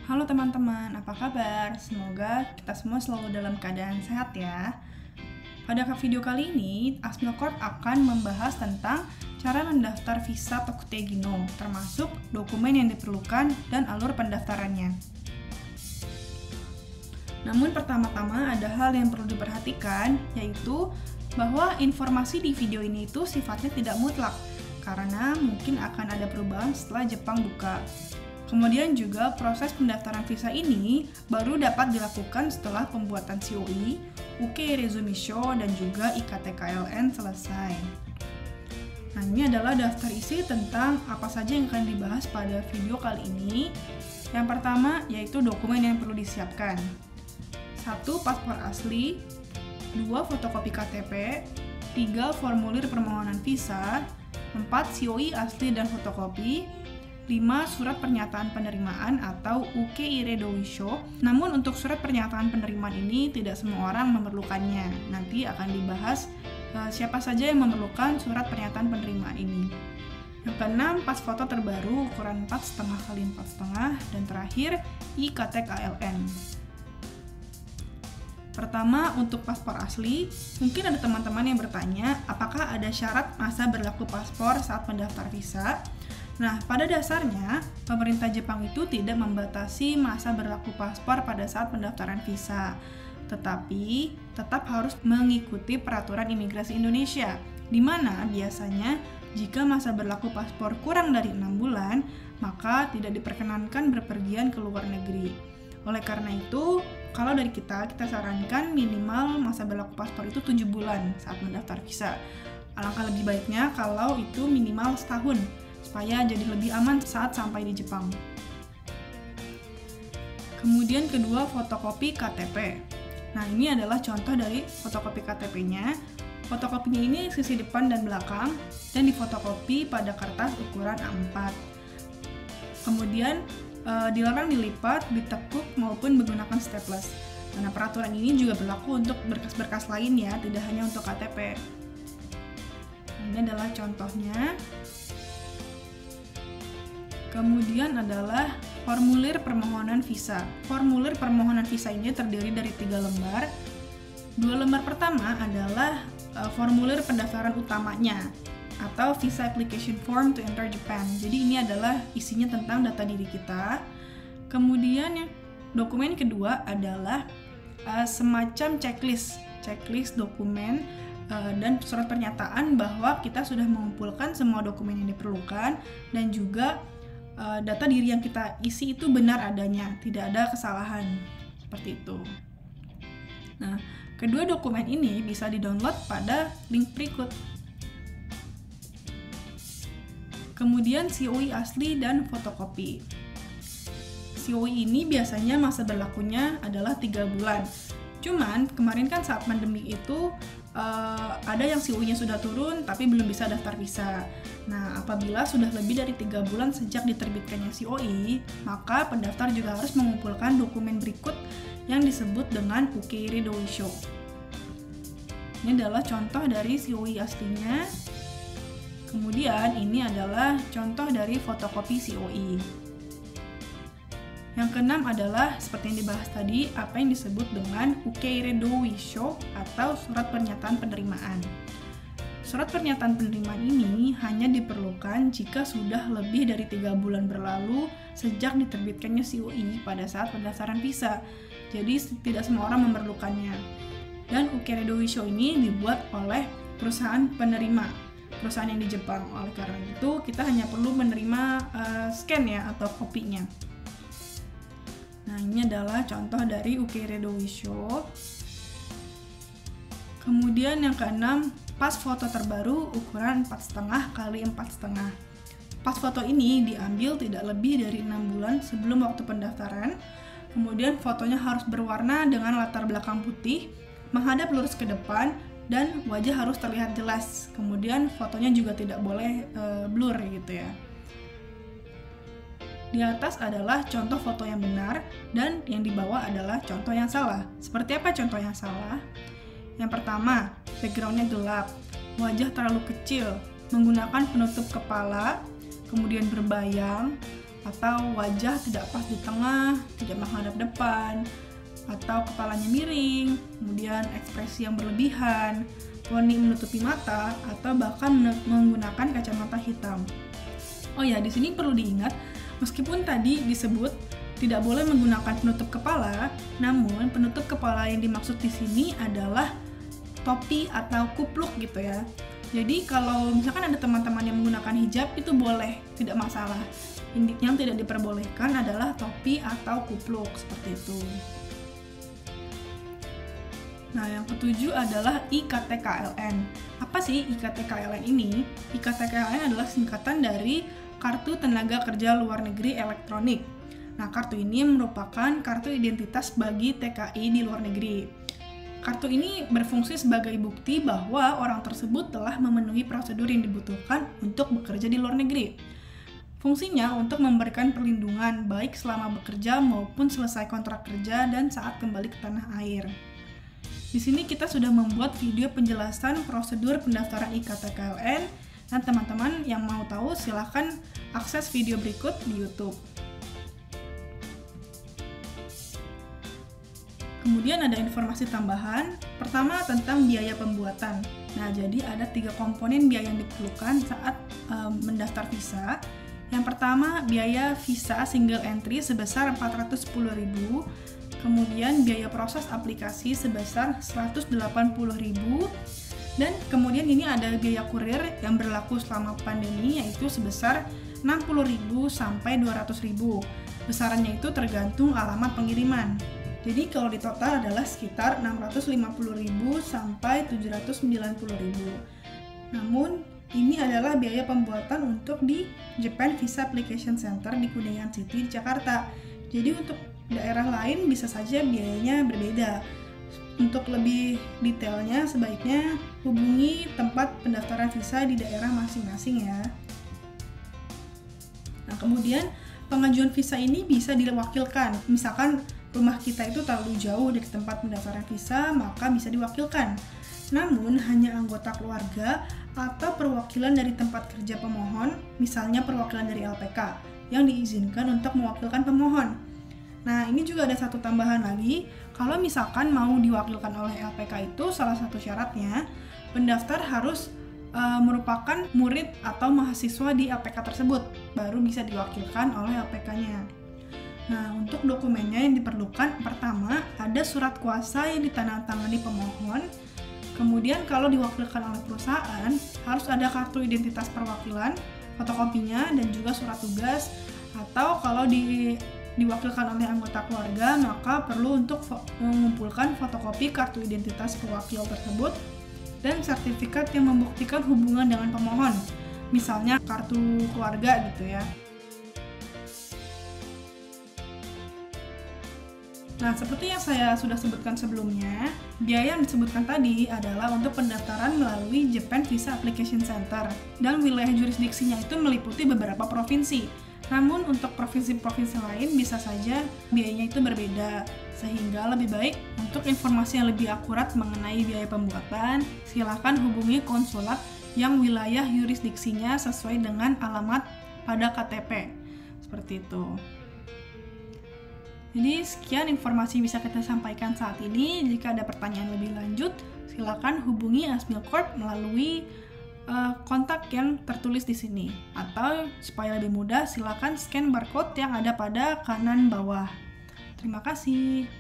Halo teman-teman, apa kabar? Semoga kita semua selalu dalam keadaan sehat ya. Pada video kali ini, Asmil Corp akan membahas tentang cara mendaftar visa Tokute Gino, termasuk dokumen yang diperlukan dan alur pendaftarannya. Namun pertama-tama ada hal yang perlu diperhatikan, yaitu bahwa informasi di video ini itu sifatnya tidak mutlak, karena mungkin akan ada perubahan setelah Jepang buka. Kemudian juga proses pendaftaran visa ini baru dapat dilakukan setelah pembuatan COI, UK Resumisho, dan juga IKT-KLN selesai. Nah, ini adalah daftar isi tentang apa saja yang akan dibahas pada video kali ini. Yang pertama yaitu dokumen yang perlu disiapkan. 1. Paspor asli, 2. Fotokopi KTP, 3. Formulir permohonan visa, 4. COI asli dan fotokopi, 5. Surat pernyataan penerimaan atau UKI Redowisho. Namun untuk surat pernyataan penerimaan ini tidak semua orang memerlukannya. Nanti akan dibahas siapa saja yang memerlukan surat pernyataan penerimaan ini. Yang keenam, pas foto terbaru ukuran 4,5 x 4,5, dan terakhir IKT-KLN. Pertama, untuk paspor asli, mungkin ada teman-teman yang bertanya apakah ada syarat masa berlaku paspor saat mendaftar visa. Nah, pada dasarnya, pemerintah Jepang itu tidak membatasi masa berlaku paspor pada saat pendaftaran visa, tetapi tetap harus mengikuti peraturan imigrasi Indonesia, di mana biasanya jika masa berlaku paspor kurang dari 6 bulan, maka tidak diperkenankan berpergian ke luar negeri. Oleh karena itu, kalau dari kita sarankan minimal masa berlaku paspor itu 7 bulan saat mendaftar visa. Alangkah lebih baiknya kalau itu minimal setahun, supaya jadi lebih aman saat sampai di Jepang. Kemudian kedua, fotokopi KTP. Nah, ini adalah contoh dari fotokopi KTP-nya. Fotokopinya ini sisi depan dan belakang, dan difotokopi pada kertas ukuran A4. Kemudian dilarang dilipat, ditekuk, maupun menggunakan staples. Karena peraturan ini juga berlaku untuk berkas-berkas lain ya, tidak hanya untuk KTP. Ini adalah contohnya. Kemudian adalah formulir permohonan visa. Formulir permohonan visa ini terdiri dari 3 lembar. 2 lembar pertama adalah formulir pendaftaran utamanya atau Visa Application Form to Enter Japan. Jadi ini adalah isinya tentang data diri kita. Kemudian yang dokumen kedua adalah semacam checklist dokumen dan surat pernyataan bahwa kita sudah mengumpulkan semua dokumen yang diperlukan dan juga data diri yang kita isi itu benar adanya, tidak ada kesalahan, seperti itu. Nah, kedua dokumen ini bisa di-download pada link berikut. Kemudian COI asli dan fotokopi. COI ini biasanya masa berlakunya adalah 3 bulan. Cuman kemarin kan saat pandemi itu ada yang COI-nya sudah turun tapi belum bisa daftar visa. Nah, apabila sudah lebih dari 3 bulan sejak diterbitkannya COI, maka pendaftar juga harus mengumpulkan dokumen berikut yang disebut dengan UKI Redowisho. Ini adalah contoh dari COI aslinya. Kemudian ini adalah contoh dari fotokopi COI. Yang keenam adalah seperti yang dibahas tadi, apa yang disebut dengan UKI Redowisho atau surat pernyataan penerimaan. Surat pernyataan penerimaan ini hanya diperlukan jika sudah lebih dari 3 bulan berlalu sejak diterbitkannya COI pada saat pendaftaran visa. Jadi tidak semua orang memerlukannya. Dan UKI Redowisho ini dibuat oleh perusahaan penerima, perusahaan yang di Jepang. Oleh karena itu kita hanya perlu menerima scan ya atau kopinya. Nah, ini adalah contoh dari UKI Redowisho. Kemudian yang keenam, pas foto terbaru ukuran 4,5 x 4,5. Pas foto ini diambil tidak lebih dari 6 bulan sebelum waktu pendaftaran. Kemudian fotonya harus berwarna dengan latar belakang putih, menghadap lurus ke depan, dan wajah harus terlihat jelas. Kemudian fotonya juga tidak boleh blur gitu ya. Di atas adalah contoh foto yang benar dan yang di bawah adalah contoh yang salah. Seperti apa contoh yang salah? Yang pertama, backgroundnya gelap, wajah terlalu kecil, menggunakan penutup kepala, kemudian berbayang, atau wajah tidak pas di tengah, tidak menghadap depan, atau kepalanya miring, kemudian ekspresi yang berlebihan, warni menutupi mata, atau bahkan menggunakan kacamata hitam. Oh ya, di sini perlu diingat, meskipun tadi disebut tidak boleh menggunakan penutup kepala, namun penutup kepala yang dimaksud di sini adalah topi atau kupluk gitu ya. Jadi kalau misalkan ada teman-teman yang menggunakan hijab itu boleh, tidak masalah. Yang tidak diperbolehkan adalah topi atau kupluk seperti itu. Nah, yang ketujuh adalah IKTKLN. Apa sih IKTKLN ini? IKTKLN adalah singkatan dari Kartu Tenaga Kerja Luar Negeri Elektronik. Nah, kartu ini merupakan kartu identitas bagi TKI di luar negeri. Kartu ini berfungsi sebagai bukti bahwa orang tersebut telah memenuhi prosedur yang dibutuhkan untuk bekerja di luar negeri. Fungsinya untuk memberikan perlindungan baik selama bekerja maupun selesai kontrak kerja dan saat kembali ke tanah air. Di sini kita sudah membuat video penjelasan prosedur pendaftaran IKTKLN, dan teman-teman yang mau tahu silahkan akses video berikut di YouTube. Kemudian ada informasi tambahan, pertama tentang biaya pembuatan. Nah, jadi ada 3 komponen biaya yang diperlukan saat mendaftar visa. Yang pertama, biaya visa single entry sebesar 410.000, kemudian biaya proses aplikasi sebesar 180.000, dan kemudian ini ada biaya kurir yang berlaku selama pandemi yaitu sebesar 60.000 sampai 200.000. Besarannya itu tergantung alamat pengiriman. Jadi kalau di total adalah sekitar 650.000 sampai 790.000. Namun ini adalah biaya pembuatan untuk di Japan Visa Application Center di Kuningan City, Jakarta. Jadi untuk daerah lain bisa saja biayanya berbeda. Untuk lebih detailnya sebaiknya hubungi tempat pendaftaran visa di daerah masing-masing ya. Nah, kemudian pengajuan visa ini bisa diwakilkan. Misalkan rumah kita itu terlalu jauh dari tempat pendaftaran visa, maka bisa diwakilkan. Namun, hanya anggota keluarga atau perwakilan dari tempat kerja pemohon, misalnya perwakilan dari LPK, yang diizinkan untuk mewakilkan pemohon. Nah, ini juga ada satu tambahan lagi. Kalau misalkan mau diwakilkan oleh LPK itu, salah satu syaratnya, pendaftar harus merupakan murid atau mahasiswa di LPK tersebut, baru bisa diwakilkan oleh LPK-nya. Nah, untuk dokumennya yang diperlukan, pertama, ada surat kuasa yang ditandatangani pemohon. Kemudian kalau diwakilkan oleh perusahaan, harus ada kartu identitas perwakilan, fotokopinya, dan juga surat tugas. Atau kalau diwakilkan oleh anggota keluarga, maka perlu untuk mengumpulkan fotokopi kartu identitas pewakil tersebut dan sertifikat yang membuktikan hubungan dengan pemohon, misalnya kartu keluarga gitu ya. Nah, seperti yang saya sudah sebutkan sebelumnya, biaya yang disebutkan tadi adalah untuk pendaftaran melalui Japan Visa Application Center, dan wilayah jurisdiksinya itu meliputi beberapa provinsi. Namun untuk provinsi-provinsi lain bisa saja biayanya itu berbeda, sehingga lebih baik untuk informasi yang lebih akurat mengenai biaya pembuatan, silakan hubungi konsulat yang wilayah jurisdiksinya sesuai dengan alamat pada KTP. Seperti itu. Jadi sekian informasi bisa kita sampaikan saat ini. Jika ada pertanyaan lebih lanjut, silakan hubungi Asmilcorp melalui kontak yang tertulis di sini. Atau supaya lebih mudah, silakan scan barcode yang ada pada kanan bawah. Terima kasih.